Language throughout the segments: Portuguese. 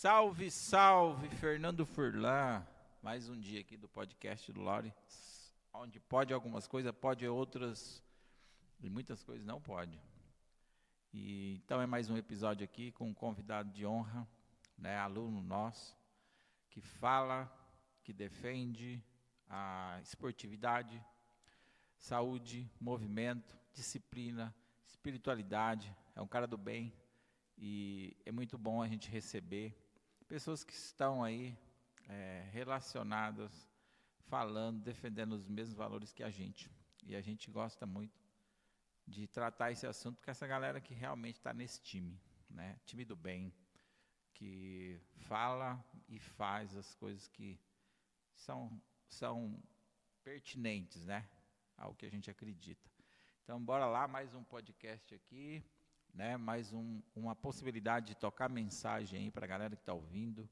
Salve, salve, Fernando Furlan. Mais um dia aqui do podcast do Laure, onde pode algumas coisas, pode outras, e muitas coisas não pode. Então é mais um episódio aqui com um convidado de honra, né, aluno nosso, que fala, que defende a esportividade, saúde, movimento, disciplina, espiritualidade. É um cara do bem e é muito bom a gente receber pessoas que estão aí relacionadas, falando, defendendo os mesmos valores que a gente. E a gente gosta muito de tratar esse assunto com essa galera que realmente está nesse time, né? Time do bem, que fala e faz as coisas que são pertinentes, né, ao que a gente acredita. Então, bora lá, mais um podcast aqui, né, mais uma possibilidade de tocar mensagem aí para a galera que está ouvindo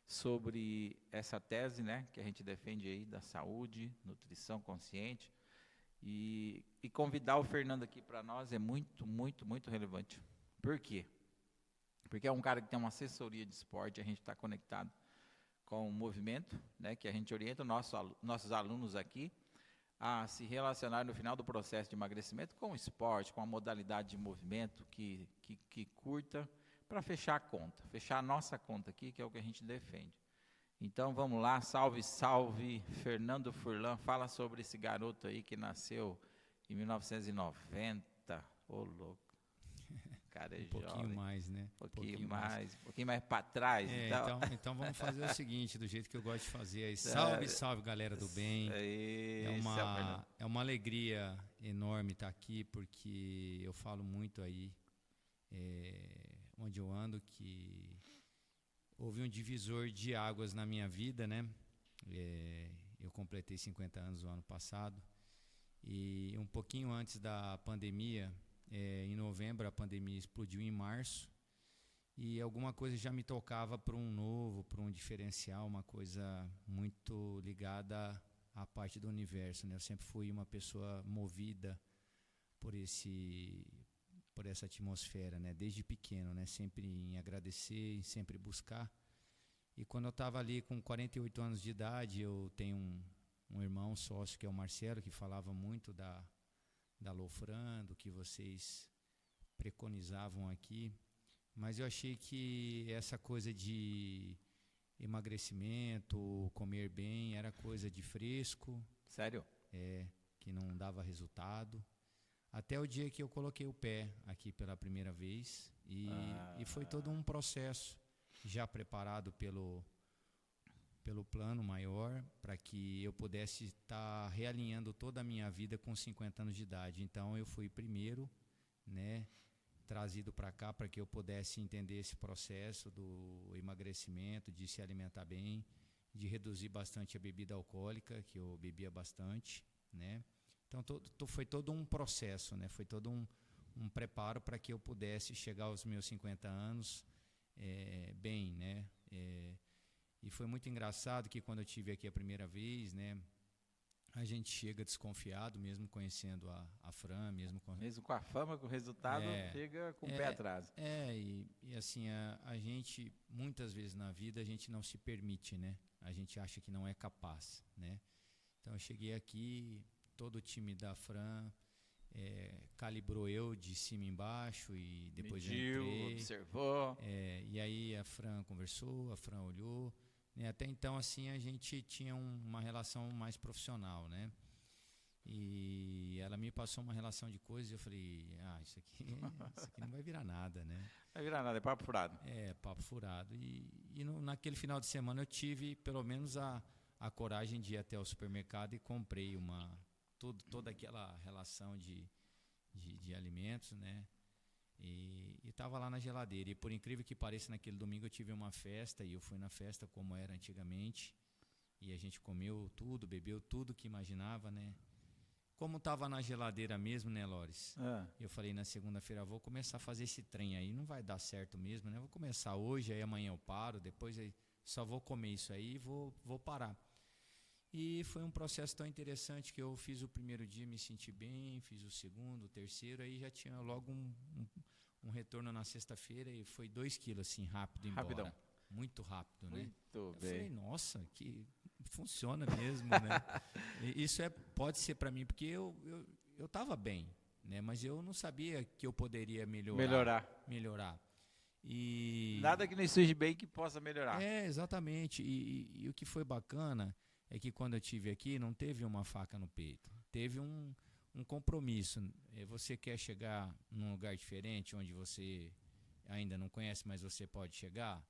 sobre essa tese, né, que a gente defende aí da saúde, nutrição consciente. E convidar o Fernando aqui para nós é muito, muito, muito relevante. Por quê? Porque é um cara que tem uma assessoria de esporte, a gente está conectado com o movimento, né, que a gente orienta nossos alunos aqui a se relacionar no final do processo de emagrecimento com o esporte, com a modalidade de movimento que curta, para fechar a conta, fechar a nossa conta aqui, que é o que a gente defende. Então vamos lá, salve, salve, Fernando Furlan, fala sobre esse garoto aí que nasceu em 1990, ô louco. Cara, é pouquinho jovem, mais, né? um pouquinho mais para trás. Então vamos fazer o seguinte, do jeito que eu gosto de fazer aí. Salve, salve, galera do bem. É uma alegria enorme estar aqui, porque eu falo muito aí, onde eu ando, que houve um divisor de águas na minha vida, né? Eu completei 50 anos no ano passado, e um pouquinho antes da pandemia, em novembro, a pandemia explodiu em março, e alguma coisa já me tocava para um novo, para um diferencial, uma coisa muito ligada à parte do universo, né? Eu sempre fui uma pessoa movida por essa atmosfera, né? Desde pequeno, né? Sempre em agradecer, em sempre buscar. E quando eu estava ali com 48 anos de idade, eu tenho um irmão sócio, que é o Marcelo, que falava muito da Lofran, do que vocês preconizavam aqui, mas eu achei que essa coisa de emagrecimento, comer bem, era coisa de fresco. Sério? Que não dava resultado. Até o dia que eu coloquei o pé aqui pela primeira vez, e foi todo um processo já preparado pelo plano maior, para que eu pudesse estar realinhando toda a minha vida com 50 anos de idade. Então eu fui primeiro, né, trazido para cá para que eu pudesse entender esse processo do emagrecimento, de se alimentar bem, de reduzir bastante a bebida alcoólica, que eu bebia bastante, né? Então foi todo um processo, né? Foi todo um preparo para que eu pudesse chegar aos meus 50 anos bem, né? E foi muito engraçado que quando eu estive aqui a primeira vez, né, a gente chega desconfiado, mesmo conhecendo a Fran, mesmo com a fama, com o resultado, chega com o pé atrás. E assim, a gente, muitas vezes na vida, a gente não se permite, né? A gente acha que não é capaz, né? Então eu cheguei aqui, todo o time da Fran calibrou eu de cima embaixo, e depois mediu, eu entrei, observou. E aí a Fran conversou, a Fran olhou, né? Até então, assim, a gente tinha uma relação mais profissional, né? E ela me passou uma relação de coisas e eu falei, isso aqui não vai virar nada, né? Vai virar nada, é papo furado. Papo furado. Naquele final de semana eu tive pelo menos a coragem de ir até o supermercado e comprei toda aquela relação de alimentos, né? E estava lá na geladeira. E por incrível que pareça, naquele domingo eu tive uma festa, e eu fui na festa como era antigamente, e a gente comeu tudo, bebeu tudo que imaginava, né? Como estava na geladeira mesmo, né, Lores? Eu falei na segunda-feira, vou começar a fazer esse trem aí, não vai dar certo mesmo, né? Vou começar hoje, aí amanhã eu paro, depois só vou comer isso aí e vou parar. E foi um processo tão interessante que eu fiz o primeiro dia, me senti bem, fiz o segundo, o terceiro, aí já tinha logo um retorno na sexta-feira, e foi 2 quilos, assim, rápido embora. Rapidão. muito rápido, né? Muito Eu bem. falei, nossa, que funciona mesmo, né? Isso pode ser para mim, porque eu estava bem, né? Mas eu não sabia que eu poderia melhorar. E Nada que não esteja bem que possa melhorar. exatamente. E o que foi bacana é que quando eu tive aqui, não teve uma faca no peito. Teve um compromisso. Você quer chegar num lugar diferente, onde você ainda não conhece, mas você pode chegar?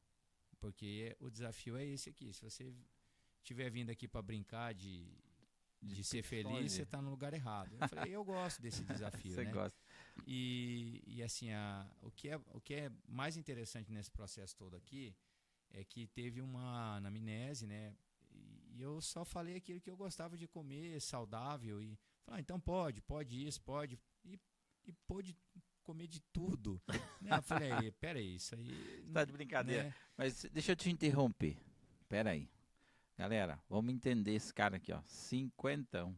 Porque o desafio é esse aqui. Se você estiver vindo aqui para brincar de ser feliz, você está no lugar errado. Eu falei, eu gosto desse desafio, Você né? gosta. E assim, o que é mais interessante nesse processo todo aqui é que teve uma anamnese, né? E eu só falei aquilo que eu gostava de comer, saudável. E falei, então pode isso, pode. E pode comer de tudo. Né? Eu falei, peraí, isso aí... Tá de brincadeira. Né? Mas deixa eu te interromper. Peraí. Galera, vamos entender esse cara aqui, ó. 50.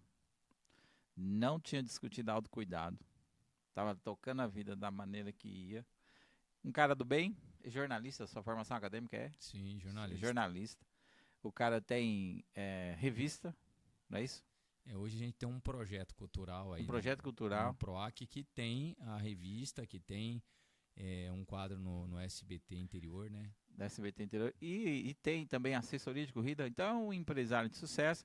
Não tinha discutido autocuidado. Tava tocando a vida da maneira que ia. Um cara do bem, jornalista, sua formação acadêmica é? Sim, jornalista. Jornalista. O cara tem revista, não é isso? Hoje a gente tem um projeto cultural aí. Um projeto cultural. No PROAC que tem a revista, que tem um quadro no SBT Interior, né? Da SBT Interior. E tem também assessoria de corrida. Então, um empresário de sucesso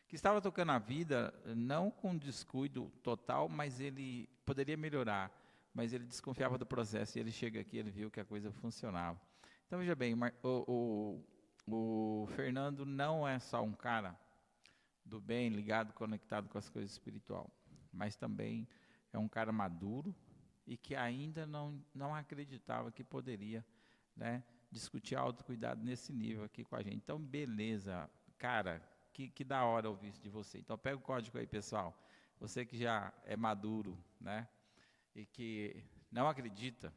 que estava tocando a vida, não com descuido total, mas ele poderia melhorar. Mas ele desconfiava do processo e ele chega aqui, ele viu que a coisa funcionava. Então, veja bem, o Fernando não é só um cara do bem, ligado, conectado com as coisas espirituais, mas também é um cara maduro e que ainda não acreditava que poderia, né, discutir autocuidado nesse nível aqui com a gente. Então, beleza, cara, que da hora ouvir isso de você. Então, pega o código aí, pessoal. Você que já é maduro, né, e que não acredita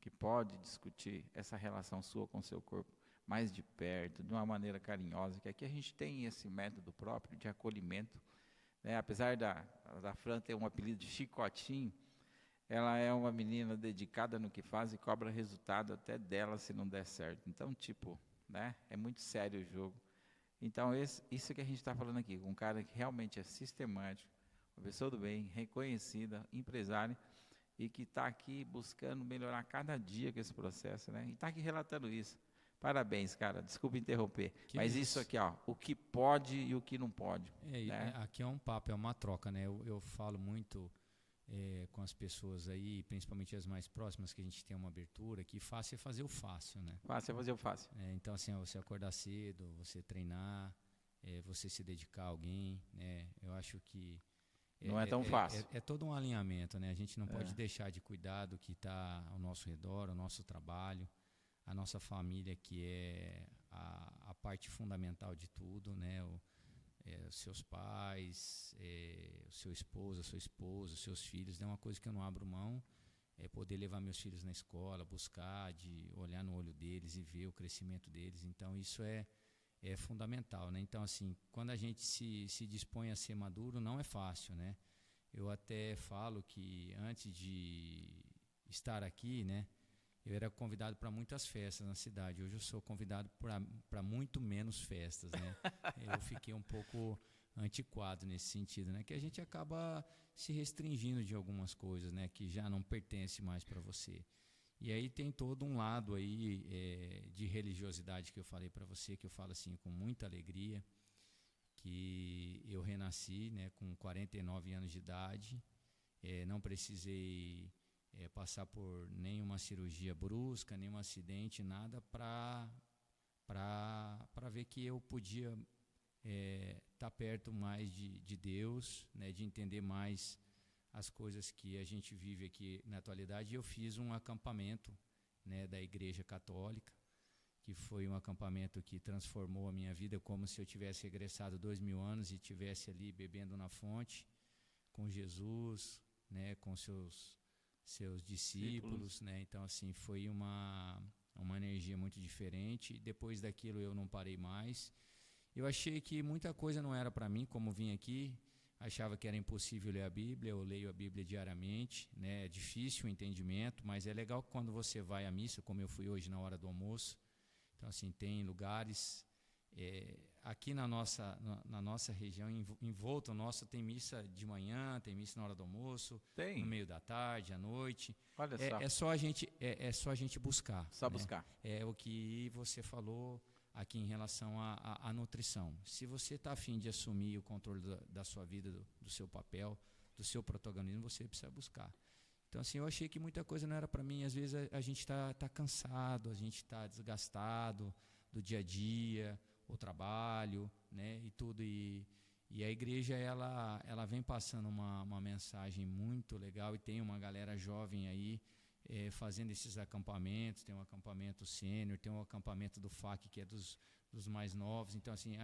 que pode discutir essa relação sua com o seu corpo mais de perto, de uma maneira carinhosa, que aqui a gente tem esse método próprio de acolhimento, né? Apesar da Fran ter um apelido de Chicotinho, ela é uma menina dedicada no que faz e cobra resultado até dela se não der certo. Então, tipo, né? É muito sério o jogo. Então, isso que a gente está falando aqui, um cara que realmente é sistemático, uma pessoa do bem, reconhecida, empresária, e que está aqui buscando melhorar cada dia com esse processo, né? E está aqui relatando isso. Parabéns, cara. Desculpa interromper. Mas isso aqui, ó, o que pode e o que não pode. Né? Aqui é um papo, é uma troca, né? Eu falo muito com as pessoas aí, principalmente as mais próximas, que a gente tem uma abertura, que fácil é fazer o fácil, né? Fácil é fazer o fácil. Então, assim, você acordar cedo, você treinar, você se dedicar a alguém, né? Eu acho que não é tão fácil. É todo um alinhamento, né? A gente não pode deixar de cuidar do que está ao nosso redor, ao nosso trabalho, a nossa família, que é a parte fundamental de tudo, né? Os seus pais, o seu esposo, a sua esposa, os seus filhos, é uma coisa que eu não abro mão, é poder levar meus filhos na escola, buscar, de olhar no olho deles e ver o crescimento deles. Então, isso é fundamental, né? Então, assim, quando a gente se dispõe a ser maduro, não é fácil, né? Eu até falo que antes de estar aqui, né, eu era convidado para muitas festas na cidade. Hoje eu sou convidado para muito menos festas, né? Eu fiquei um pouco antiquado nesse sentido, né? Que a gente acaba se restringindo de algumas coisas, né? Que já não pertence mais para você. E aí tem todo um lado aí de religiosidade que eu falei para você, que eu falo assim com muita alegria, que eu renasci, né, com 49 anos de idade, não precisei passar por nenhuma cirurgia brusca, nenhum acidente, nada, para ver que eu podia estar perto mais de Deus, né, de entender mais as coisas que a gente vive aqui na atualidade. Eu fiz um acampamento, né, da Igreja Católica, que foi um acampamento que transformou a minha vida, como se eu tivesse regressado 2000 anos e tivesse ali bebendo na fonte com Jesus, né, com seus discípulos, né? Então, assim, foi uma energia muito diferente. Depois daquilo eu não parei mais. Eu achei que muita coisa não era para mim, como vim aqui, achava que era impossível ler a Bíblia. Eu leio a Bíblia diariamente, né? É difícil o entendimento, mas é legal quando você vai à missa, como eu fui hoje na hora do almoço. Então, assim, tem lugares... aqui na nossa região, em Volta nossa, tem missa de manhã, tem missa na hora do almoço, no meio da tarde, à noite. Olha só. É só a gente buscar. Só né? buscar. É o que você falou aqui em relação à nutrição. Se você está a fim de assumir o controle da sua vida, do seu papel, do seu protagonismo, você precisa buscar. Então, assim, eu achei que muita coisa não era para mim. Às vezes a gente está cansado, a gente está desgastado do dia a dia, o trabalho, né, e tudo. E a igreja, ela vem passando uma mensagem muito legal, e tem uma galera jovem aí fazendo esses acampamentos. Tem um acampamento sênior, tem um acampamento do FAC, que é dos mais novos. Então, assim,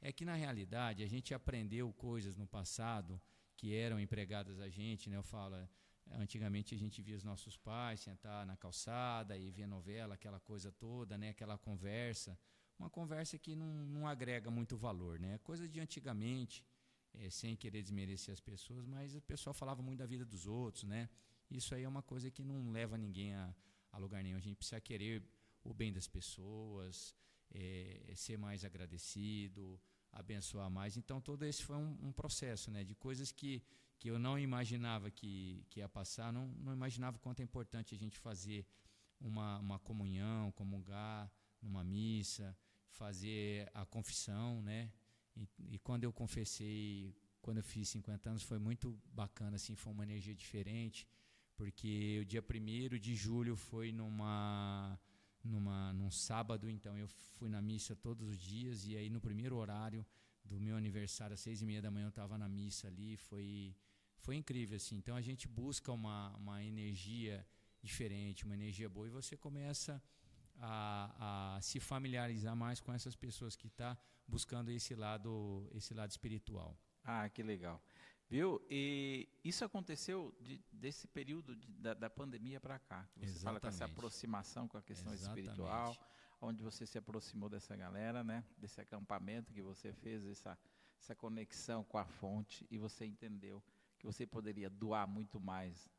é que na realidade a gente aprendeu coisas no passado que eram empregadas a gente, né? Eu falo, antigamente a gente via os nossos pais sentar na calçada e via novela, aquela coisa toda, né? Aquela conversa. Uma conversa que não agrega muito valor, né? Coisa de antigamente, sem querer desmerecer as pessoas, mas o pessoal falava muito da vida dos outros, né? Isso aí é uma coisa que não leva ninguém a lugar nenhum. A gente precisa querer o bem das pessoas, ser mais agradecido, abençoar mais. Então, todo esse foi um processo, né? De coisas que eu não imaginava que ia passar, não imaginava o quanto é importante a gente fazer uma comunhão, comungar numa missa, fazer a confissão, né? E quando eu confessei, quando eu fiz 50 anos, foi muito bacana, assim, foi uma energia diferente, porque o dia 1º de julho foi num sábado. Então eu fui na missa todos os dias, e aí no primeiro horário do meu aniversário, às 6h30 da manhã, eu estava na missa ali. Foi incrível, assim. Então a gente busca uma energia diferente, uma energia boa, e você começa a se familiarizar mais com essas pessoas que estão buscando esse lado espiritual. Ah, que legal. Viu? E isso aconteceu desse período da pandemia para cá. Que você fala com essa aproximação com a questão espiritual, onde você se aproximou dessa galera, né? Desse acampamento que você fez, essa conexão com a fonte, e você entendeu que você poderia doar muito mais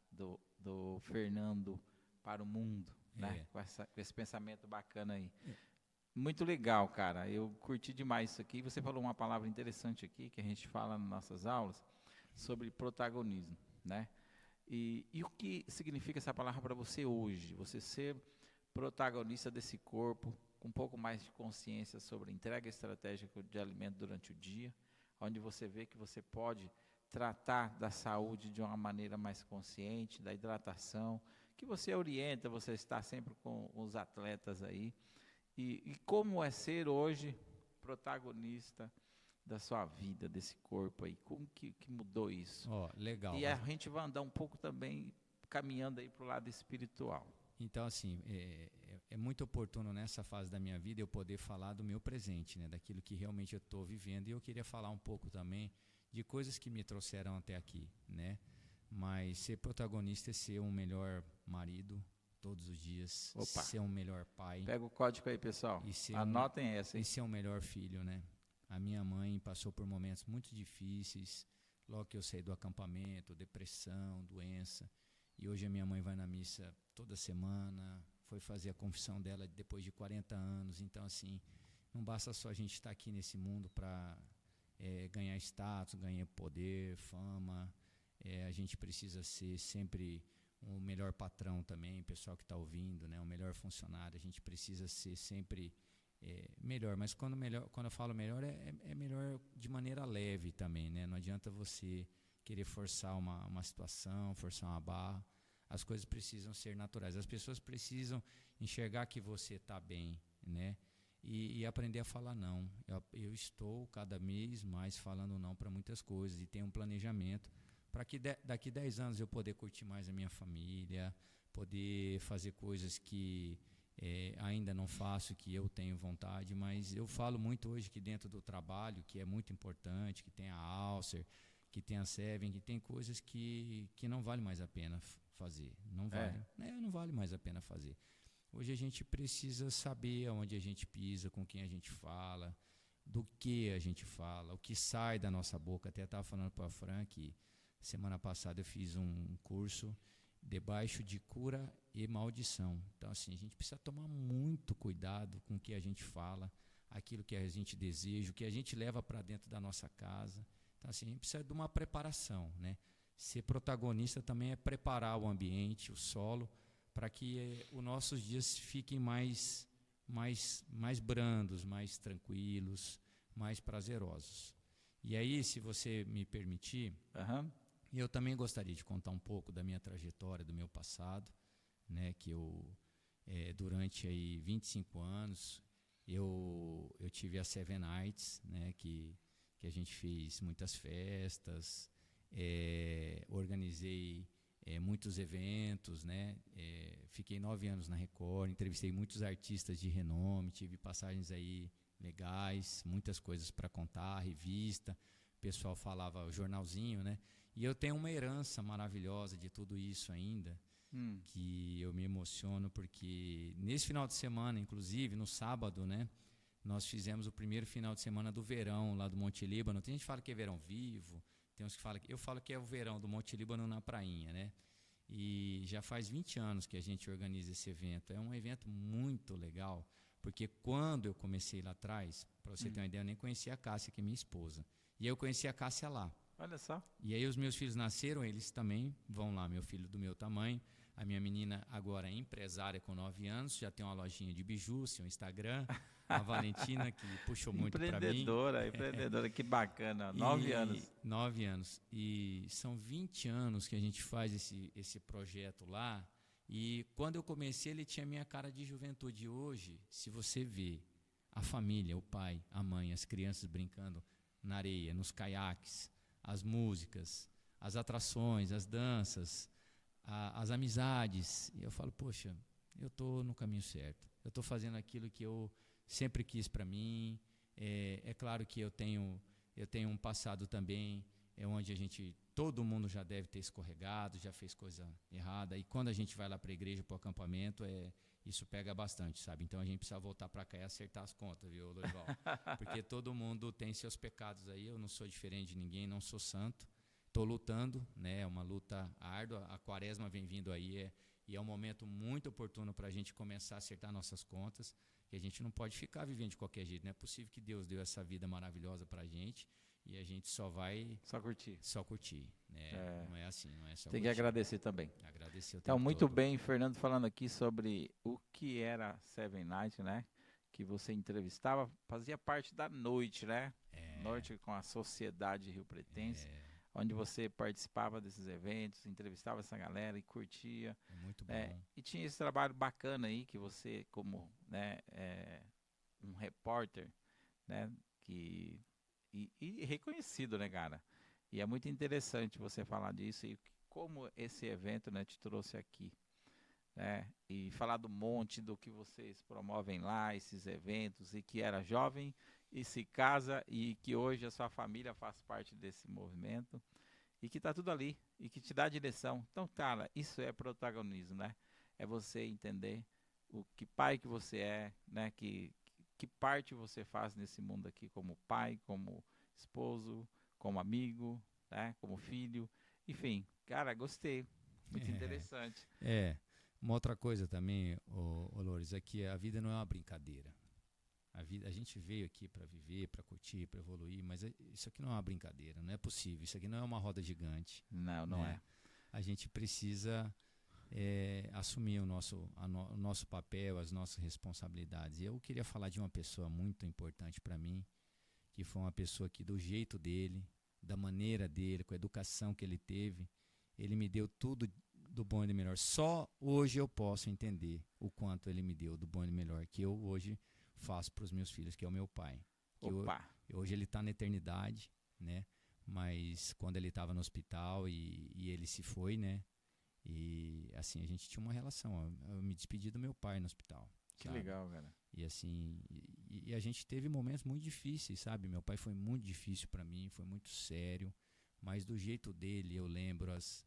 do Fernando para o mundo, né? Com esse pensamento bacana aí. Muito legal, cara. Eu curti demais isso aqui. Você falou uma palavra interessante aqui, que a gente fala nas nossas aulas, sobre protagonismo, né? E o que significa essa palavra para você hoje? Você ser protagonista desse corpo, com um pouco mais de consciência sobre a entrega estratégica de alimento durante o dia, onde você vê que você pode tratar da saúde de uma maneira mais consciente, da hidratação, que você orienta, você está sempre com os atletas aí. E como é ser hoje protagonista da sua vida, desse corpo aí? Como que mudou isso? Legal. E a gente vai andar um pouco também caminhando aí para o lado espiritual. Então, assim, é muito oportuno nessa fase da minha vida eu poder falar do meu presente, né? Daquilo que realmente eu estou vivendo. E eu queria falar um pouco também de coisas que me trouxeram até aqui, né? Mas ser protagonista é ser um melhor marido todos os dias. Opa. Ser um melhor pai. Pega o código aí, pessoal. Anotem essa. E ser um melhor filho, né? A minha mãe passou por momentos muito difíceis, logo que eu saí do acampamento, depressão, doença. E hoje a minha mãe vai na missa toda semana, foi fazer a confissão dela depois de 40 anos. Então, assim, não basta só a gente estar aqui nesse mundo para ganhar status, ganhar poder, fama. A gente precisa ser sempre o melhor patrão também, pessoal que está ouvindo, né? O melhor funcionário. A gente precisa ser sempre melhor, mas quando eu falo melhor, é melhor de maneira leve também, né? Não adianta você querer forçar uma situação, forçar uma barra. As coisas precisam ser naturais. As pessoas precisam enxergar que você está bem, né? E aprender a falar não. Eu estou cada vez mais falando não para muitas coisas, e tenho um planejamento para que daqui 10 anos eu poder curtir mais a minha família, poder fazer coisas que ainda não faço, que eu tenho vontade. Mas eu falo muito hoje que dentro do trabalho, que é muito importante, que tem a Alcer, que tem a Seven, que tem coisas que não vale mais a pena fazer. Não vale mais a pena fazer. Hoje a gente precisa saber aonde a gente pisa, com quem a gente fala, do que a gente fala, o que sai da nossa boca. Até estava falando para a Fran que semana passada eu fiz um curso debaixo de cura e maldição. Então, assim, a gente precisa tomar muito cuidado com o que a gente fala, aquilo que a gente deseja, o que a gente leva para dentro da nossa casa. Então, assim, a gente precisa de uma preparação, né? Ser protagonista também é preparar o ambiente, o solo, para que os nossos dias fiquem mais brandos, mais tranquilos, mais prazerosos. E aí, se você me permitir, eu também gostaria de contar um pouco da minha trajetória, do meu passado, né, que eu, durante aí 25 anos, eu tive a Seven Nights, né, que a gente fez muitas festas, organizei muitos eventos, né, fiquei 9 anos na Record, entrevistei muitos artistas de renome, tive passagens aí legais, muitas coisas para contar, revista, o pessoal falava jornalzinho, né? E eu tenho uma herança maravilhosa de tudo isso ainda, que eu me emociono porque nesse final de semana, inclusive, no sábado, né, nós fizemos o primeiro final de semana do verão lá do Monte Líbano. Tem gente que fala que é verão vivo, tem uns que falam eu falo que é o verão do Monte Líbano na prainha, né? E já faz 20 anos que a gente organiza esse evento. É um evento muito legal, porque quando eu comecei lá atrás, para você ter uma ideia, eu nem conhecia a Cássia, que é minha esposa. E eu conheci a Cássia lá. Olha só. E aí os meus filhos nasceram, eles também vão lá, meu filho do meu tamanho. A minha menina agora é empresária com 9 anos, já tem uma lojinha de bijus, um Instagram. A Valentina, que puxou muito para mim. Empreendedora, que bacana. 9 anos. 9 anos. E são 20 anos que a gente faz esse projeto lá. E quando eu comecei, ele tinha minha cara de juventude. Hoje, se você vê a família, o pai, a mãe, as crianças brincando na areia, nos caiaques, as músicas, as atrações, as danças, as amizades. E eu falo, poxa, eu estou no caminho certo. Eu estou fazendo aquilo que eu sempre quis para mim. É claro que eu tenho um passado também, onde todo mundo já deve ter escorregado, já fez coisa errada. E quando a gente vai lá para a igreja, para o acampamento, isso pega bastante, sabe? Então a gente precisa voltar para cá e acertar as contas, viu, Lorival? Porque todo mundo tem seus pecados aí. Eu não sou diferente de ninguém, não sou santo. Estou lutando, né? É uma luta árdua. A quaresma vem vindo aí e é um momento muito oportuno para a gente começar a acertar nossas contas, que a gente não pode ficar vivendo de qualquer jeito. Não é possível que Deus deu essa vida maravilhosa para a gente e a gente só vai... Só curtir, né? Não é assim, não é só Tem curtir. que agradecer também. Agradecer o tempo Então, muito todo. bem, Fernando, falando aqui sobre o que era Seven Nights, né? Que você entrevistava, fazia parte da noite, né? Noite com a Sociedade Rio Pretense, onde você participava desses eventos, entrevistava essa galera e curtia. É muito bom. E tinha esse trabalho bacana aí, que você, como, né, um repórter, né? E reconhecido, né, cara? E é muito interessante você falar disso e como esse evento, né, te trouxe aqui, né? E falar do monte, do que vocês promovem lá, esses eventos, e que era jovem e se casa e que hoje a sua família faz parte desse movimento e que tá tudo ali e que te dá direção. Então, cara, isso é protagonismo, né? É você entender o que pai que você é, né? Que parte você faz nesse mundo aqui como pai, como esposo, como amigo, né? Como filho. Enfim, cara, gostei. Muito interessante. Uma outra coisa também, Loures, é que a vida não é uma brincadeira. A gente veio aqui para viver, para curtir, para evoluir, mas isso aqui não é uma brincadeira, não é possível. Isso aqui não é uma roda gigante. Não é. A gente precisa assumir o nosso papel, as nossas responsabilidades. E eu queria falar de uma pessoa muito importante para mim, que foi uma pessoa que, do jeito dele, da maneira dele, com a educação que ele teve, ele me deu tudo do bom e do melhor. Só hoje eu posso entender o quanto ele me deu do bom e do melhor, que eu hoje faço para os meus filhos, que é o meu pai. Hoje ele está na eternidade, né? Mas quando ele estava no hospital e ele se foi, né? E assim, a gente tinha uma relação. Eu me despedi do meu pai no hospital. Que legal, cara. E assim, a gente teve momentos muito difíceis, sabe? Meu pai foi muito difícil para mim, foi muito sério, mas do jeito dele, eu lembro as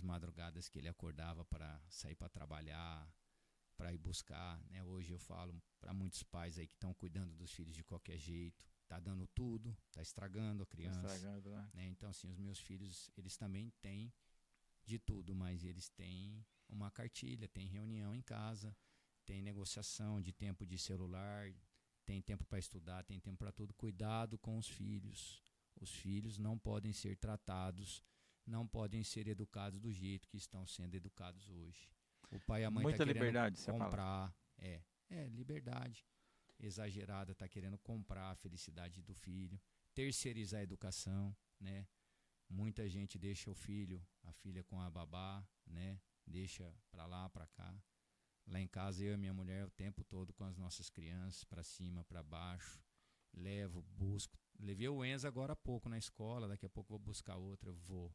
madrugadas que ele acordava para sair para trabalhar, para ir buscar, né? Hoje eu falo para muitos pais aí que estão cuidando dos filhos de qualquer jeito, tá dando tudo, tá estragando a criança, né? Então assim, os meus filhos, eles também têm de tudo, mas eles têm uma cartilha, tem reunião em casa, tem negociação de tempo de celular, tem tempo para estudar, tem tempo para tudo. Cuidado com os filhos. Os filhos não podem ser tratados, não podem ser educados do jeito que estão sendo educados hoje. O pai e a mãe Muita estão querendo liberdade, você fala. comprar. Liberdade exagerada, está querendo comprar a felicidade do filho, terceirizar a educação, né? Muita gente deixa o filho, a filha com a babá, né? Deixa para lá, para cá. Lá em casa, eu e minha mulher, o tempo todo com as nossas crianças, para cima, para baixo. Levo, busco. Levei o Enzo agora há pouco na escola, daqui a pouco vou buscar outra. Vou.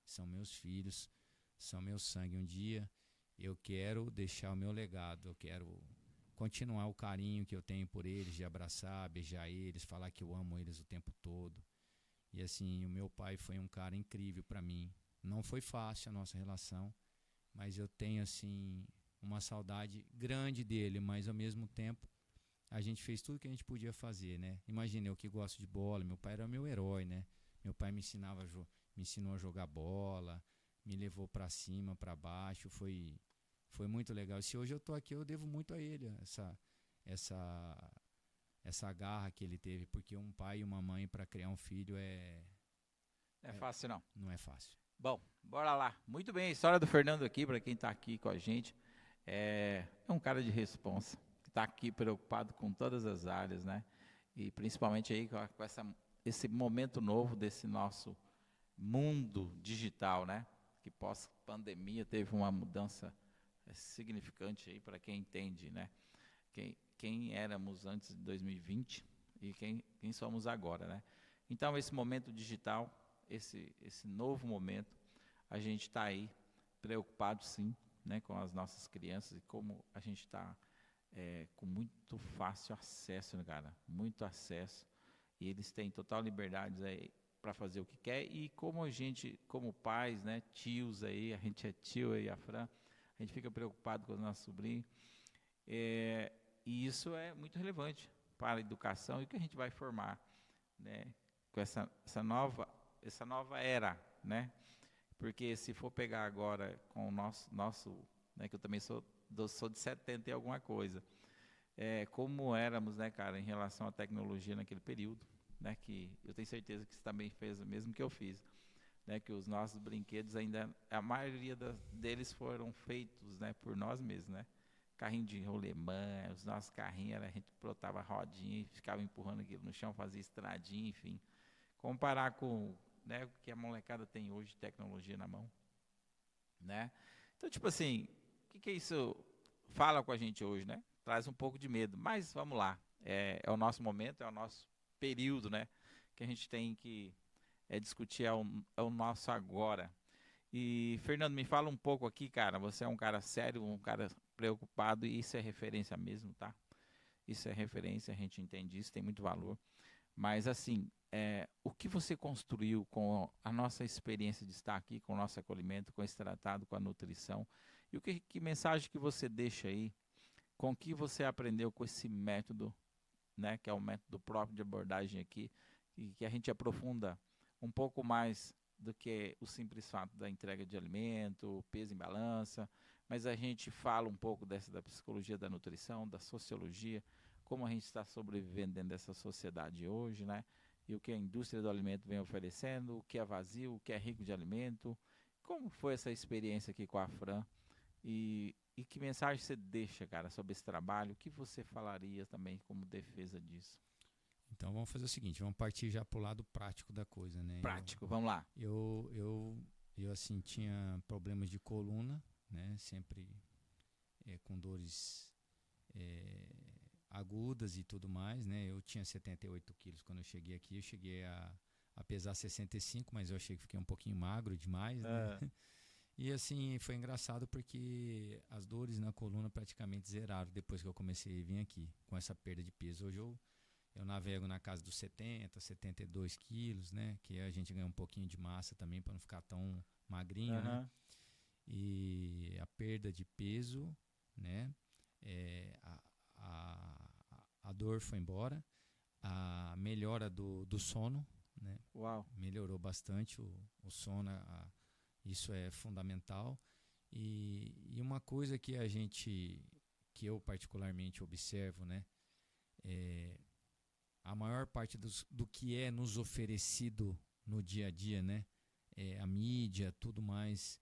São meus filhos, são meu sangue. Um dia eu quero deixar o meu legado, eu quero continuar o carinho que eu tenho por eles, de abraçar, beijar eles, falar que eu amo eles o tempo todo. E assim, o meu pai foi um cara incrível para mim. Não foi fácil a nossa relação, mas eu tenho assim uma saudade grande dele, mas ao mesmo tempo a gente fez tudo que a gente podia fazer, né? Imagina, eu que gosto de bola, meu pai era meu herói, né? Meu pai me ensinou a jogar bola, me levou para cima, para baixo, foi muito legal. E se hoje eu tô aqui, eu devo muito a ele, essa garra que ele teve, porque um pai e uma mãe para criar um filho Não é fácil, não. não é fácil. Bom, bora lá. Muito bem, a história do Fernando aqui, para quem está aqui com a gente, é um cara de responsa, que está aqui preocupado com todas as áreas, né? E principalmente aí com esse momento novo desse nosso mundo digital, né? Que pós-pandemia teve uma mudança significante aí para quem entende, né? Quem éramos antes de 2020 e quem somos agora, né? Então, esse momento digital, esse novo momento, a gente está aí preocupado, sim, né, com as nossas crianças e como a gente está com muito fácil acesso, né, cara? Muito acesso. E eles têm total liberdade aí para fazer o que quer. E como a gente, como pais, né, tios aí, a gente é tio aí, a Fran, a gente fica preocupado com os nossos sobrinhos. E isso é muito relevante para a educação e o que a gente vai formar, né, com essa nova era, né? Porque se for pegar agora com o nosso, né, que eu também sou de 70 e alguma coisa, como éramos, né, cara, em relação à tecnologia naquele período, né, que eu tenho certeza que você também fez o mesmo que eu fiz, né, que os nossos brinquedos ainda, a maioria deles foram feitos, né, por nós mesmos, né? Carrinho de rolemã, os nossos carrinhos, a gente botava rodinha e ficava empurrando aquilo no chão, fazia estradinha, enfim. Comparar com, né, o que a molecada tem hoje de tecnologia na mão, né? Então, tipo assim, o que isso fala com a gente hoje, né? Traz um pouco de medo, mas vamos lá. É o nosso momento, é o nosso período, né? Que a gente tem que discutir é o nosso agora. E, Fernando, me fala um pouco aqui, cara. Você é um cara sério, um cara preocupado, e isso é referência mesmo, tá? Isso é referência, a gente entende isso, tem muito valor. Mas, assim, o que você construiu com a nossa experiência de estar aqui, com o nosso acolhimento, com esse tratado, com a nutrição, e que mensagem que você deixa aí, com o que você aprendeu com esse método, né, que é o método próprio de abordagem aqui, e que a gente aprofunda um pouco mais do que o simples fato da entrega de alimento, peso em balança, mas a gente fala um pouco da psicologia da nutrição, da sociologia, como a gente está sobrevivendo dentro dessa sociedade hoje, né? E o que a indústria do alimento vem oferecendo, o que é vazio, o que é rico de alimento. Como foi essa experiência aqui com a Fran? E que mensagem você deixa, cara, sobre esse trabalho? O que você falaria também como defesa disso? Então vamos fazer o seguinte, vamos partir já pro lado prático da coisa, né? Prático, vamos lá. Eu assim tinha problemas de coluna, né? Sempre com dores agudas e tudo mais, né? Eu tinha 78 quilos quando eu cheguei aqui, eu cheguei a pesar 65, mas eu achei que fiquei um pouquinho magro demais, né? E assim, foi engraçado porque as dores na coluna praticamente zeraram depois que eu comecei a vir aqui, com essa perda de peso. Hoje eu navego na casa dos 70, 72 quilos, né? Que a gente ganha um pouquinho de massa também para não ficar tão magrinho, né? E a perda de peso, né? A dor foi embora, a melhora do sono, né? Uau. Melhorou bastante o sono, Isso é fundamental. E uma coisa que que eu particularmente observo, né? A maior parte do que é nos oferecido no dia a dia, né? A mídia, tudo mais,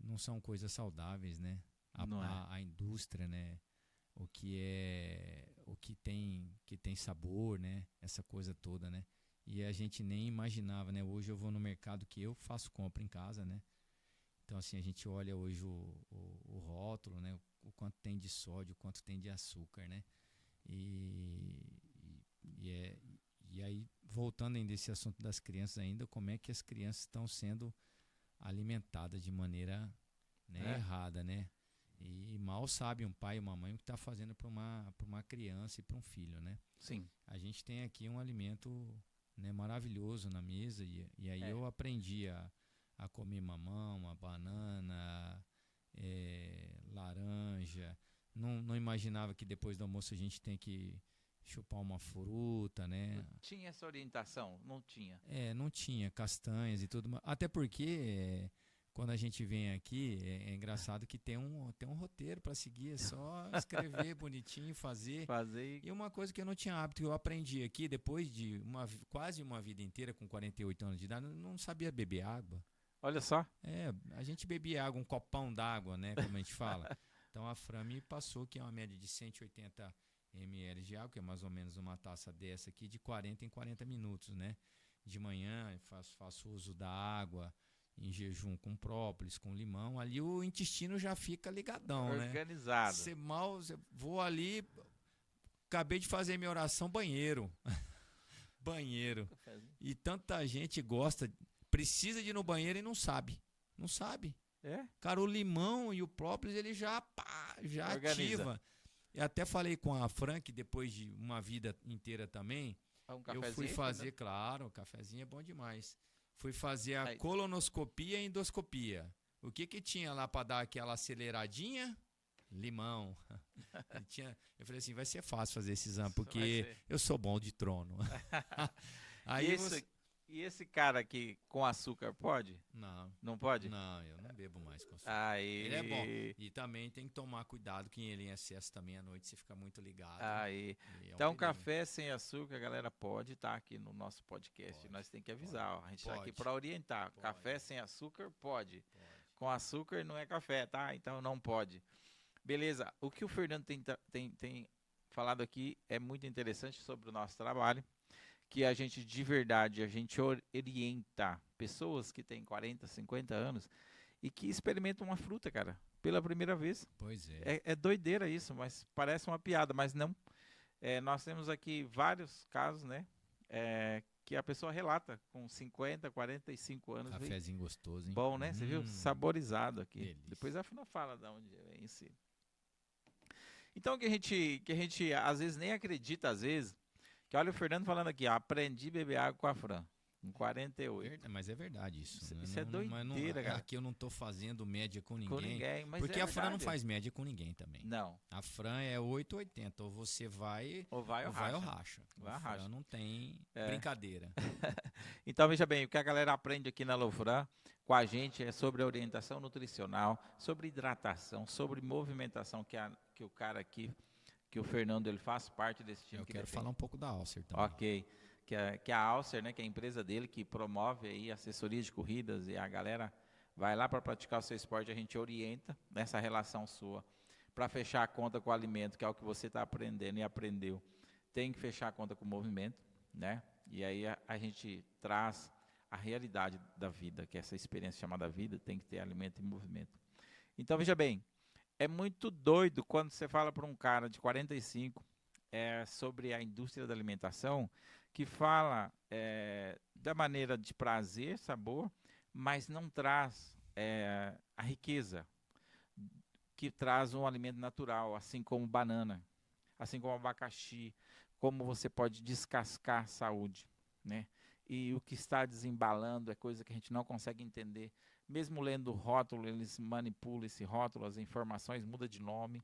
não são coisas saudáveis, né? Não é. A indústria, né? O que tem sabor, né? Essa coisa toda, né? E a gente nem imaginava, né? Hoje eu vou no mercado que eu faço compra em casa, né? Então, assim, a gente olha hoje o rótulo, né? O quanto tem de sódio, o quanto tem de açúcar, né? E aí, voltando ainda esse assunto das crianças ainda, como é que as crianças estão sendo alimentadas de maneira, né, errada, né? E mal sabe um pai e uma mãe o que está fazendo para uma criança e para um filho, né? Sim. A gente tem aqui um alimento, né, maravilhoso na mesa e aí eu aprendi a comer mamão, uma banana, laranja. Não imaginava que depois do almoço a gente tem que chupar uma fruta, né? Tinha essa orientação? Não tinha. Não tinha castanhas e tudo. Até porque quando a gente vem aqui, é engraçado que tem um roteiro para seguir, é só escrever bonitinho, fazer. E uma coisa que eu não tinha hábito, que eu aprendi aqui, depois de quase uma vida inteira, com 48 anos de idade, eu não sabia beber água. Olha só. A gente bebia água, um copão d'água, né, como a gente fala. Então a Fran me passou que é uma média de 180 ml de água, que é mais ou menos uma taça dessa aqui, de 40 em 40 minutos, né? De manhã eu faço uso da água em jejum com própolis, com limão. Ali o intestino já fica ligadão, organizado. Né? Vou ali, acabei de fazer minha oração, banheiro. Banheiro. E tanta gente precisa de ir no banheiro e não sabe. Não sabe. Cara, o limão e o própolis, ele já ativa. Eu até falei com a Fran, que depois de uma vida inteira também, eu fui fazer, né? Claro, o cafezinho é bom demais. Fui fazer a colonoscopia e endoscopia. O que tinha lá para dar aquela aceleradinha? Limão. Eu falei assim, vai ser fácil fazer esse exame, porque eu sou bom de trono. Aí E esse cara aqui com açúcar pode? Não. Não pode? Não, eu não bebo mais com açúcar. Ele é bom. E também tem que tomar cuidado que ele em excesso também à noite você fica muito ligado. Então, café sem açúcar, a galera pode estar aqui no nosso podcast. Nós temos que avisar. A gente está aqui para orientar. Café sem açúcar pode. Com açúcar não é café, tá? Então não pode. Beleza. O que o Fernando tem falado aqui é muito interessante sobre o nosso trabalho. Que a gente, de verdade, a gente orienta pessoas que têm 40, 50 anos e que experimentam uma fruta, cara, pela primeira vez. Pois é. É doideira isso, mas parece uma piada, mas não. Nós temos aqui vários casos, né, que a pessoa relata com 50, 45 anos. Cafezinho gostoso, hein? Bom, né? Você viu? Saborizado aqui. Delícia. Depois a Fina fala de onde vem esse. Então, que a gente às vezes nem acredita, às vezes, que olha o Fernando falando aqui, aprendi a beber água com a Fran, em 48. Mas é verdade isso. Isso é doideira, cara. Aqui eu não estou fazendo média com ninguém. Com ninguém, mas porque a Fran não faz média com ninguém também. Não. A Fran é 880, ou você vai ou racha. A Fran não tem brincadeira. Então, veja bem, o que a galera aprende aqui na Lofran com a gente é sobre orientação nutricional, sobre hidratação, sobre movimentação, que o cara aqui... que o Fernando ele faz parte desse time. Eu quero falar um pouco da Alcer também. Ok, que a Alcer, né, que é a empresa dele que promove aí assessoria de corridas e a galera vai lá para praticar o seu esporte, a gente orienta nessa relação sua para fechar a conta com o alimento, que é o que você está aprendendo e aprendeu. Tem que fechar a conta com o movimento, né? E aí a gente traz a realidade da vida, que é essa experiência chamada vida, tem que ter alimento e movimento. Então, veja bem, é muito doido quando você fala para um cara de 45 sobre a indústria da alimentação, que fala da maneira de prazer, sabor, mas não traz a riqueza que traz um alimento natural, assim como banana, assim como abacaxi, como você pode descascar saúde, né? E o que está desembalando é coisa que a gente não consegue entender. Mesmo lendo o rótulo, eles manipulam esse rótulo, as informações mudam de nome.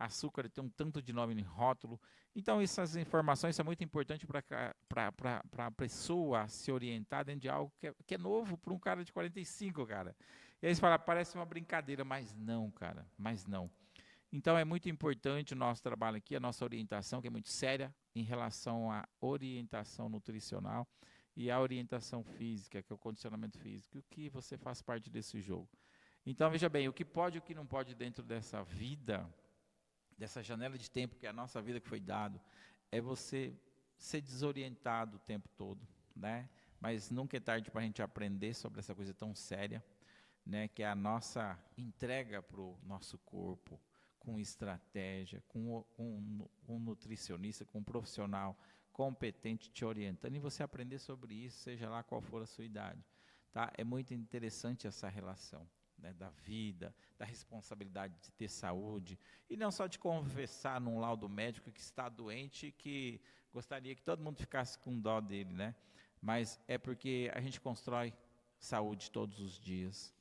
açúcar tem um tanto de nome em rótulo. Então, essas informações são muito importantes para a pessoa se orientar dentro de algo que é novo para um cara de 45, cara. E aí você fala, parece uma brincadeira, mas não, cara, mas não. Então, é muito importante o nosso trabalho aqui, a nossa orientação, que é muito séria em relação à orientação nutricional e à orientação física, que é o condicionamento físico, o que você faz parte desse jogo. Então, veja bem, o que pode e o que não pode dentro dessa vida, dessa janela de tempo que é a nossa vida que foi dado, é você ser desorientado o tempo todo, né? Mas nunca é tarde para a gente aprender sobre essa coisa tão séria, né? Que é a nossa entrega para o nosso corpo, com estratégia, com um nutricionista, com um profissional competente te orientando, e você aprender sobre isso, seja lá qual for a sua idade. Tá? É muito interessante essa relação, né, da vida, da responsabilidade de ter saúde, e não só de confessar num laudo médico que está doente e que gostaria que todo mundo ficasse com dó dele, né? Mas é porque a gente constrói saúde todos os dias,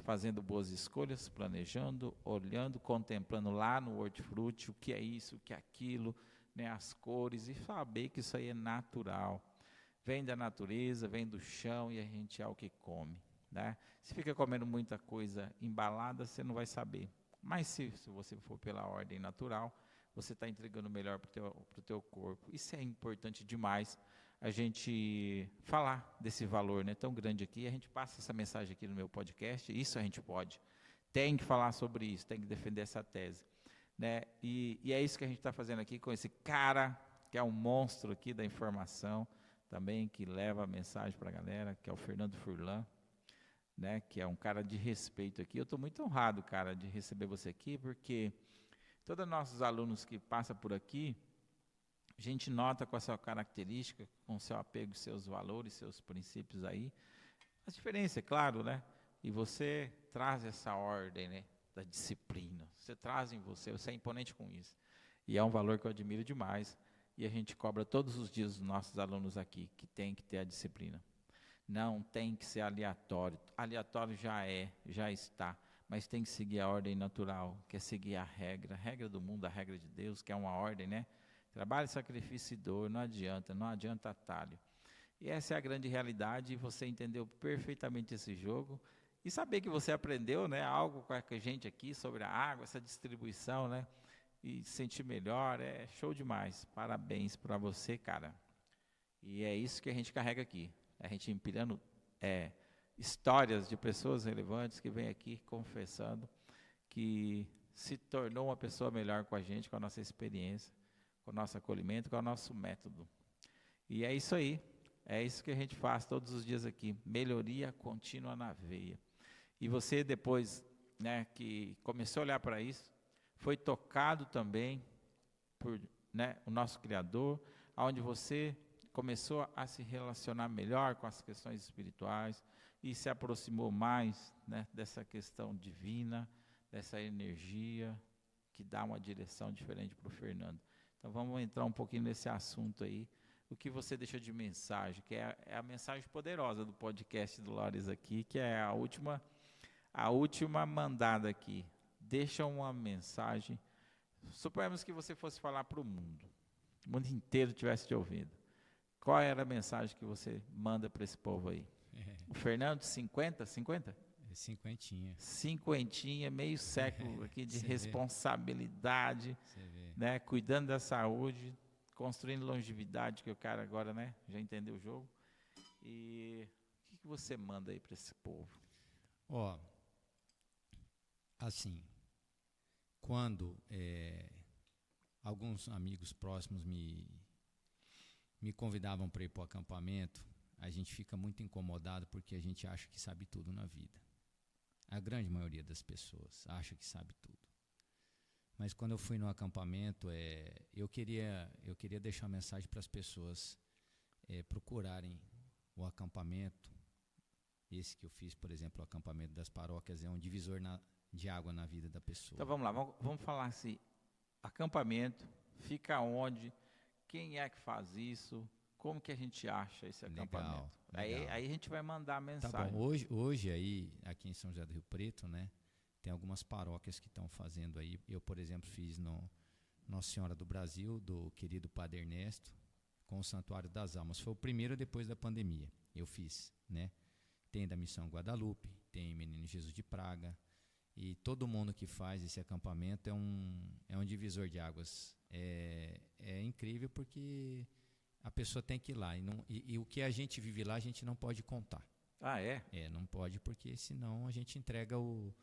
fazendo boas escolhas, planejando, olhando, contemplando lá no hortifruti o que é isso, o que é aquilo, né, as cores, e saber que isso aí é natural. Vem da natureza, vem do chão e a gente é o que come, né? Se fica comendo muita coisa embalada, você não vai saber. Mas se você for pela ordem natural, você está entregando o melhor para o teu corpo. Isso é importante demais, a gente falar desse valor, né, tão grande aqui. A gente passa essa mensagem aqui no meu podcast, isso a gente pode. Tem que falar sobre isso, tem que defender essa tese, né? E é isso que a gente está fazendo aqui com esse cara, que é um monstro aqui da informação, também, que leva a mensagem para a galera, que é o Fernando Furlan, né, que é um cara de respeito aqui. Eu estou muito honrado, cara, de receber você aqui, porque todos os nossos alunos que passam por aqui, a gente nota com a sua característica, com o seu apego, seus valores, seus princípios aí, a diferença, é claro, né? E você traz essa ordem, né, da disciplina. Você traz em você é imponente com isso. E é um valor que eu admiro demais. E a gente cobra todos os dias dos nossos alunos aqui, que tem que ter a disciplina. Não tem que ser aleatório. Aleatório já está. Mas tem que seguir a ordem natural, que é seguir a regra do mundo, a regra de Deus, que é uma ordem, né? Trabalho, sacrifício e dor, não adianta atalho. E essa é a grande realidade, e você entendeu perfeitamente esse jogo, e saber que você aprendeu, né, algo com a gente aqui sobre a água, essa distribuição, né, e sentir melhor, é show demais. Parabéns para você, cara. E é isso que a gente carrega aqui, a gente empilhando histórias de pessoas relevantes que vêm aqui confessando que se tornou uma pessoa melhor com a gente, com a nossa experiência, com o nosso acolhimento, com o nosso método. E é isso aí, é isso que a gente faz todos os dias aqui, melhoria contínua na veia. E você depois, né, que começou a olhar para isso, foi tocado também por, né, o nosso Criador, onde você começou a se relacionar melhor com as questões espirituais e se aproximou mais, né, dessa questão divina, dessa energia que dá uma direção diferente para o Fernando. Então vamos entrar um pouquinho nesse assunto aí, o que você deixa de mensagem, que é a mensagem poderosa do podcast do Lores aqui, que é a última mandada aqui. Deixa uma mensagem, suponhamos que você fosse falar para o mundo inteiro estivesse te ouvindo. Qual era a mensagem que você manda para esse povo aí? O Fernando, 50? 50? Cinquentinha, meio século aqui de responsabilidade, né, cuidando da saúde, construindo longevidade, que o cara agora, né, já entendeu o jogo. E o que você manda aí para esse povo? Assim, quando alguns amigos próximos me convidavam para ir para o acampamento, a gente fica muito incomodado porque a gente acha que sabe tudo na vida. A grande maioria das pessoas acha que sabe tudo. Mas quando eu fui no acampamento, eu queria deixar uma mensagem para as pessoas procurarem o acampamento. Esse que eu fiz, por exemplo, o acampamento das paróquias, é um divisor de água na vida da pessoa. Então vamos lá, vamos falar assim, acampamento, fica onde, quem é que faz isso, como que a gente acha esse acampamento? Legal. Aí a gente vai mandar a mensagem. Tá bom, hoje aí, aqui em São José do Rio Preto, né, Tem algumas paróquias que estão fazendo aí. Eu, por exemplo, fiz no Nossa Senhora do Brasil, do querido Padre Ernesto, com o Santuário das Almas. Foi o primeiro depois da pandemia. Eu fiz, né? Tem da Missão Guadalupe, tem Menino Jesus de Praga. E todo mundo que faz esse acampamento é um divisor de águas. É incrível porque a pessoa tem que ir lá. E o que a gente vive lá, a gente não pode contar. Ah, é? Não pode, porque senão a gente entrega o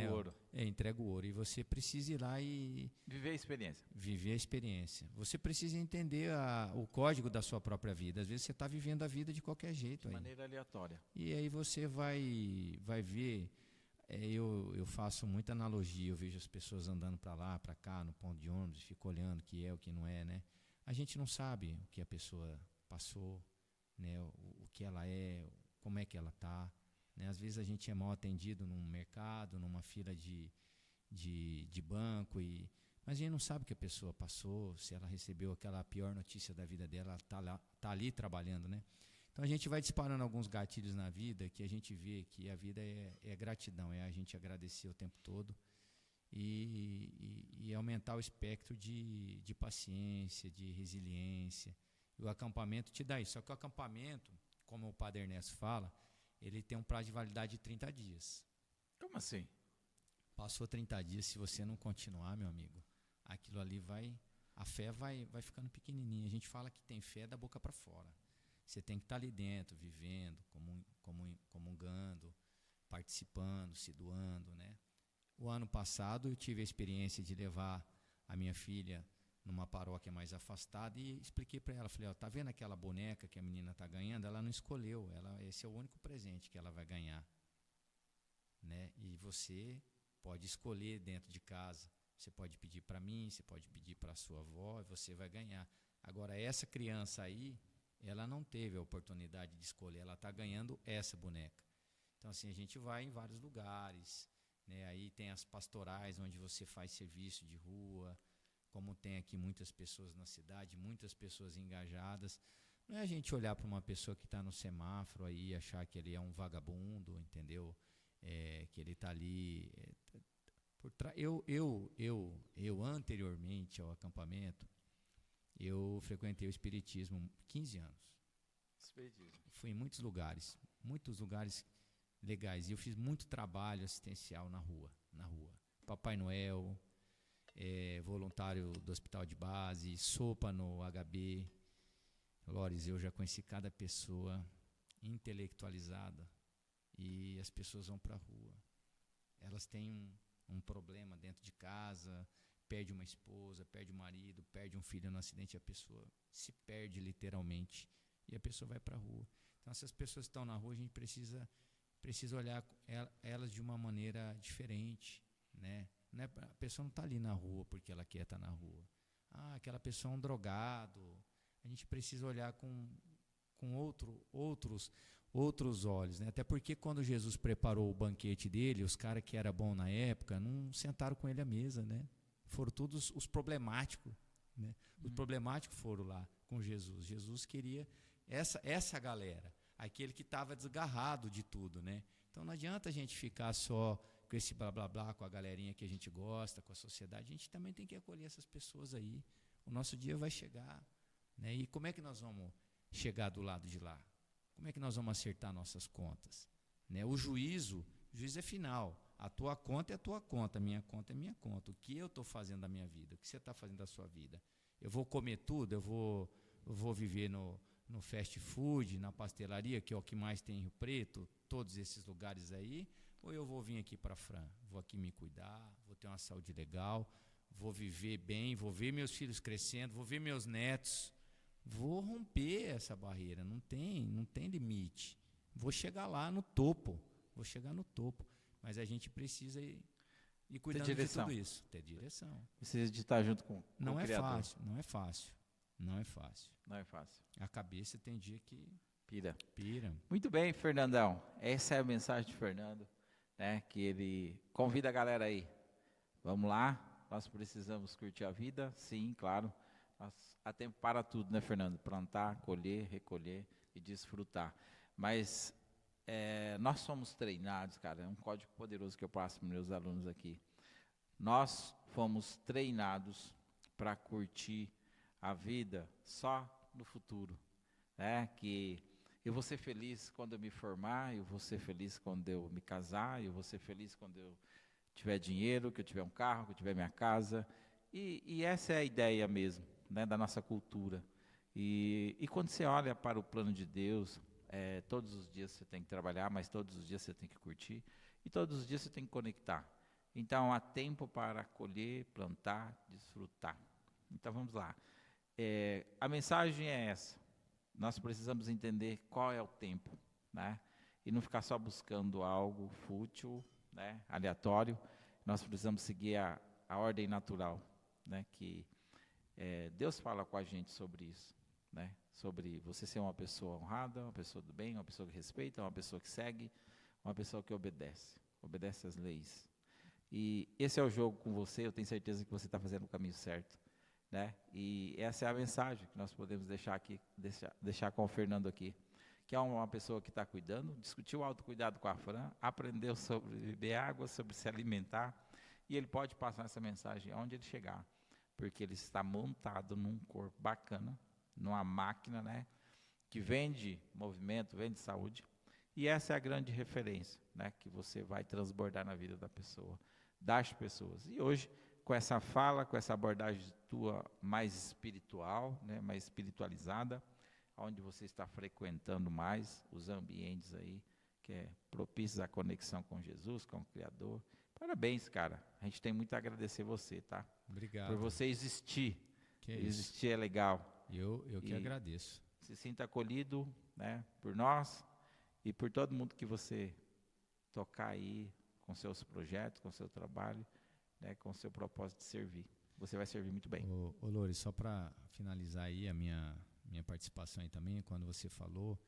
ouro. Entrega o ouro. E você precisa ir lá e viver a experiência. Viver a experiência. Você precisa entender o código da sua própria vida. Às vezes você está vivendo a vida de qualquer jeito. De maneira aleatória. E aí você vai ver. Eu faço muita analogia. Eu vejo as pessoas andando para lá, para cá, no ponto de ônibus, fico olhando o que é, o que não é, né? A gente não sabe o que a pessoa passou, né? O que ela é, como é que ela está. Né? Às vezes a gente é mal atendido num mercado, numa fila de banco, mas a gente não sabe o que a pessoa passou, se ela recebeu aquela pior notícia da vida dela, ela tá ali trabalhando, né? Então a gente vai disparando alguns gatilhos na vida que a gente vê que a vida é gratidão, é a gente agradecer o tempo todo e aumentar o espectro de paciência, de resiliência. E o acampamento te dá isso. Só que o acampamento, como o Padre Ernesto fala, ele tem um prazo de validade de 30 dias. Como assim? Passou 30 dias, se você não continuar, meu amigo, aquilo ali a fé vai ficando pequenininha. A gente fala que tem fé da boca para fora. Você tem que estar ali dentro, vivendo, comungando, participando, se doando, né? O ano passado eu tive a experiência de levar a minha filha numa paróquia mais afastada e expliquei para ela, falei, tá vendo aquela boneca que a menina está ganhando? Ela não escolheu, esse é o único presente que ela vai ganhar, né? E você pode escolher dentro de casa, você pode pedir para mim, você pode pedir para a sua avó, e você vai ganhar. Agora, essa criança aí, ela não teve a oportunidade de escolher, ela está ganhando essa boneca. Então, assim, a gente vai em vários lugares, né? Aí tem as pastorais, onde você faz serviço de rua, como tem aqui muitas pessoas na cidade, muitas pessoas engajadas. Não é a gente olhar para uma pessoa que está no semáforo aí e achar que ele é um vagabundo, entendeu? Que ele está ali. Eu anteriormente ao acampamento, eu frequentei o Espiritismo 15 anos. Espiritismo. Fui em muitos lugares legais. E eu fiz muito trabalho assistencial na rua. Papai Noel, voluntário do hospital de base, sopa no HB. Lores, eu já conheci cada pessoa intelectualizada e as pessoas vão para a rua. Elas têm um problema dentro de casa, perde uma esposa, perde um marido, perde um filho no acidente, a pessoa se perde literalmente e a pessoa vai para a rua. Então, essas pessoas que estão na rua, a gente precisa olhar elas de uma maneira diferente, né? A pessoa não está ali na rua porque ela quer estar na rua. Aquela pessoa é um drogado. A gente precisa olhar com outros olhos, né? Até porque quando Jesus preparou o banquete dele, os caras que eram bons na época não sentaram com ele à mesa, né? Foram todos os problemáticos, né? Os problemáticos foram lá com Jesus. Jesus queria essa galera, aquele que estava desgarrado de tudo, né? Então não adianta a gente ficar só com esse blá blá blá, com a galerinha que a gente gosta, com a sociedade. A gente também tem que acolher essas pessoas aí. O nosso dia vai chegar, né? E como é que nós vamos chegar do lado de lá? Como é que nós vamos acertar nossas contas? Né? O juízo é final. A tua conta é a tua conta, a minha conta é a minha conta. O que eu estou fazendo da minha vida? O que você está fazendo da sua vida? Eu vou comer tudo? Eu vou viver no fast food, na pastelaria, que é o que mais tem em Rio Preto, todos esses lugares aí? Ou eu vou vir aqui para Fran, vou aqui me cuidar, vou ter uma saúde legal, vou viver bem, vou ver meus filhos crescendo, vou ver meus netos, vou romper essa barreira, não tem limite. Vou chegar lá no topo, mas a gente precisa ir cuidando de tudo isso, ter direção. Precisa de estar junto com não o é Criador. fácil, não é fácil. Não é fácil. A cabeça tem dia que pira. Muito bem, Fernandão. Essa é a mensagem de Fernando, né? Que ele convida a galera aí. Vamos lá, nós precisamos curtir a vida, sim, claro. Há tempo para tudo, né, Fernando? Plantar, colher, recolher e desfrutar. Mas nós somos treinados, cara, é um código poderoso que eu passo para meus alunos aqui. Nós fomos treinados para curtir a vida só no futuro, né? Que eu vou ser feliz quando eu me formar, eu vou ser feliz quando eu me casar, eu vou ser feliz quando eu tiver dinheiro, que eu tiver um carro, que eu tiver minha casa. E essa é a ideia mesmo, né, da nossa cultura. E quando você olha para o plano de Deus, todos os dias você tem que trabalhar, mas todos os dias você tem que curtir, e todos os dias você tem que conectar. Então, há tempo para colher, plantar, desfrutar. Então, vamos lá. A mensagem é essa. Nós precisamos entender qual é o tempo, né? E não ficar só buscando algo fútil, né, aleatório. Nós precisamos seguir a ordem natural, né? Que Deus fala com a gente sobre isso, né? Sobre você ser uma pessoa honrada, uma pessoa do bem, uma pessoa que respeita, uma pessoa que segue, uma pessoa que obedece às leis. E esse é o jogo com você, eu tenho certeza que você está fazendo o caminho certo, né? E essa é a mensagem que nós podemos deixar com o Fernando aqui, que é uma pessoa que está cuidando, discutiu o autocuidado com a Fran, aprendeu sobre beber água, sobre se alimentar, e ele pode passar essa mensagem aonde ele chegar, porque ele está montado num corpo bacana, numa máquina, né, que vende movimento, vende saúde, e essa é a grande referência, né, que você vai transbordar na vida da pessoa, das pessoas. E hoje, com essa fala, com essa abordagem tua mais espiritual, né, mais espiritualizada, onde você está frequentando mais os ambientes aí, que é propícios à conexão com Jesus, com o Criador. Parabéns, cara. A gente tem muito a agradecer você, tá? Obrigado. Por você existir. Que existir é legal. Eu que agradeço. Se sinta acolhido, né, por nós e por todo mundo que você tocar aí com seus projetos, com seu trabalho, né, com seu propósito de servir. Você vai servir muito bem. Ô Lori, só para finalizar aí a minha participação aí também, quando você falou,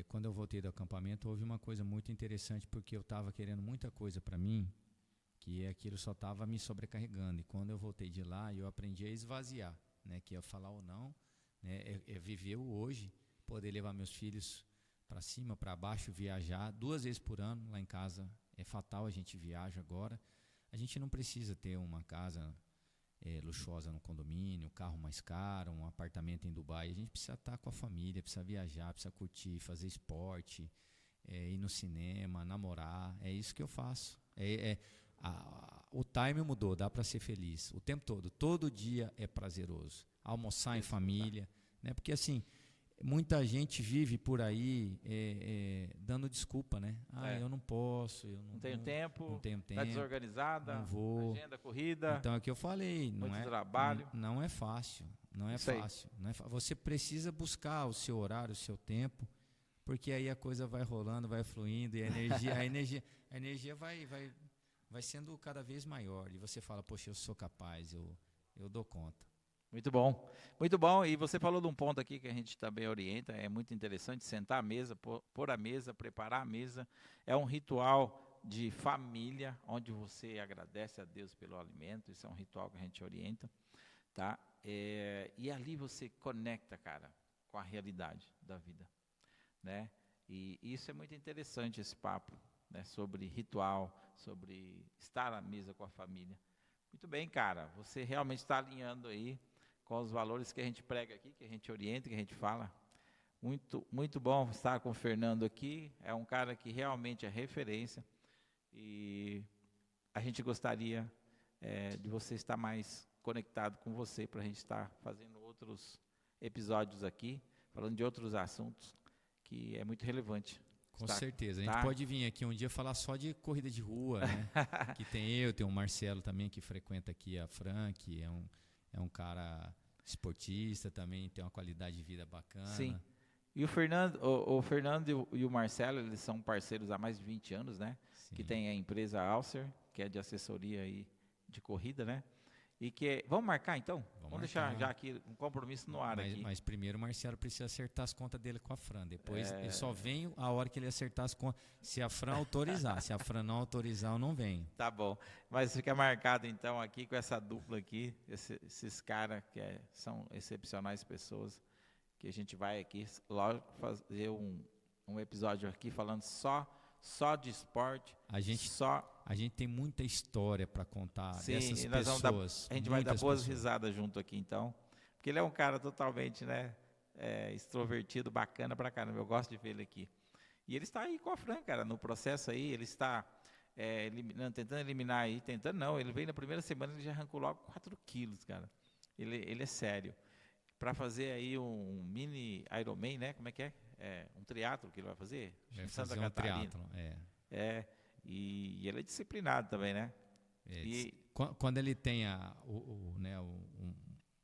quando eu voltei do acampamento, houve uma coisa muito interessante, porque eu estava querendo muita coisa para mim, que aquilo só estava me sobrecarregando. E quando eu voltei de lá, eu aprendi a esvaziar, né, que é falar ou não, né, viver o hoje, poder levar meus filhos para cima, para baixo, viajar 2 vezes por ano. Lá em casa é fatal, a gente viaja agora. A gente não precisa ter uma casa luxuosa no condomínio, carro mais caro, um apartamento em Dubai. A gente precisa estar com a família, precisa viajar, precisa curtir, fazer esporte, ir no cinema, namorar. É isso que eu faço. O time mudou, dá para ser feliz o tempo todo dia é prazeroso. Almoçar em família, né? Porque assim, muita gente vive por aí dando desculpa, né? Eu não posso, eu não tenho tempo, está desorganizada, não vou. Agenda corrida. Então é o que eu falei, muito trabalho. Não é fácil, não é fácil. Você precisa buscar o seu horário, o seu tempo, porque aí a coisa vai rolando, vai fluindo e a energia vai sendo cada vez maior. E você fala, poxa, eu sou capaz, eu dou conta. Muito bom, muito bom. E você falou de um ponto aqui que a gente também orienta, é muito interessante, sentar à mesa, pôr a mesa, preparar a mesa. É um ritual de família, onde você agradece a Deus pelo alimento. Isso é um ritual que a gente orienta, tá? E ali você conecta, cara, com a realidade da vida, né? E isso é muito interessante, esse papo, né, sobre ritual, sobre estar à mesa com a família. Muito bem, cara, você realmente está alinhando aí com os valores que a gente prega aqui, que a gente orienta, que a gente fala. Muito, muito bom estar com o Fernando aqui. É um cara que realmente é referência. E a gente gostaria de você estar mais conectado com você, para a gente estar fazendo outros episódios aqui, falando de outros assuntos, que é muito relevante. Com certeza. A gente pode vir aqui um dia falar só de corrida de rua, né? Que tem o Marcelo também, que frequenta aqui a Fran, que é um cara esportista também, tem uma qualidade de vida bacana. Sim. E o Fernando e o Marcelo, eles são parceiros há mais de 20 anos, né? Sim. Que tem a empresa Alcer, que é de assessoria aí de corrida, né? E que vamos marcar então? Vamos deixar já aqui um compromisso no ar aqui. Mas primeiro o Marcelo precisa acertar as contas dele com a Fran. Depois ele só vem a hora que ele acertar as contas. Se a Fran autorizar. Se a Fran não autorizar, eu não venho. Tá bom. Mas fica marcado então aqui com essa dupla aqui, esses caras que são excepcionais pessoas, que a gente vai aqui logo fazer um episódio aqui falando só de esporte. A gente tem muita história para contar. Sim, dessas e nós pessoas. A gente vai dar boas pessoas. risadas junto aqui, então. Porque ele é um cara totalmente, né, extrovertido, bacana pra caramba. Eu gosto de ver ele aqui. E ele está aí com a Fran, cara, no processo aí. Ele está tentando eliminar aí. Tentando não, ele veio na primeira semana, ele já arrancou logo 4 quilos, cara. Ele é sério. Para fazer aí um mini Ironman, né? Como é que é? Um triatlo que ele vai fazer? Vai Em Santa fazer Catarina. triatlon, E ele é disciplinado também, né? Quando ele tem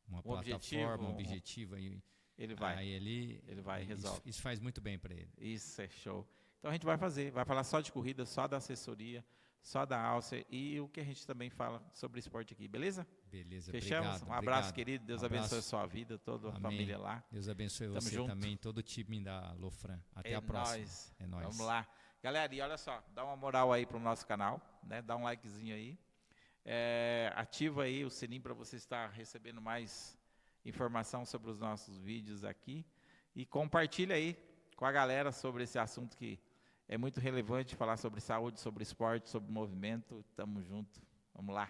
uma plataforma, um objetivo, ele vai. Aí ele vai e resolve. Isso faz muito bem para ele. Isso é show. Então a gente vai falar só de corrida, só da assessoria, só da Alcer e o que a gente também fala sobre esporte aqui, beleza? Beleza, Fechamos? obrigado. Um abraço, obrigado. querido. Deus abençoe a sua vida, toda a família lá. Deus abençoe Tamo você junto. também, todo o time da Lofran. Até a próxima. É nóis. Vamos lá. Galera, e olha só, dá uma moral aí pro nosso canal, né? Dá um likezinho aí. Ativa aí o sininho para você estar recebendo mais informação sobre os nossos vídeos aqui. E compartilha aí com a galera sobre esse assunto que é muito relevante, falar sobre saúde, sobre esporte, sobre movimento. Tamo junto. Vamos lá.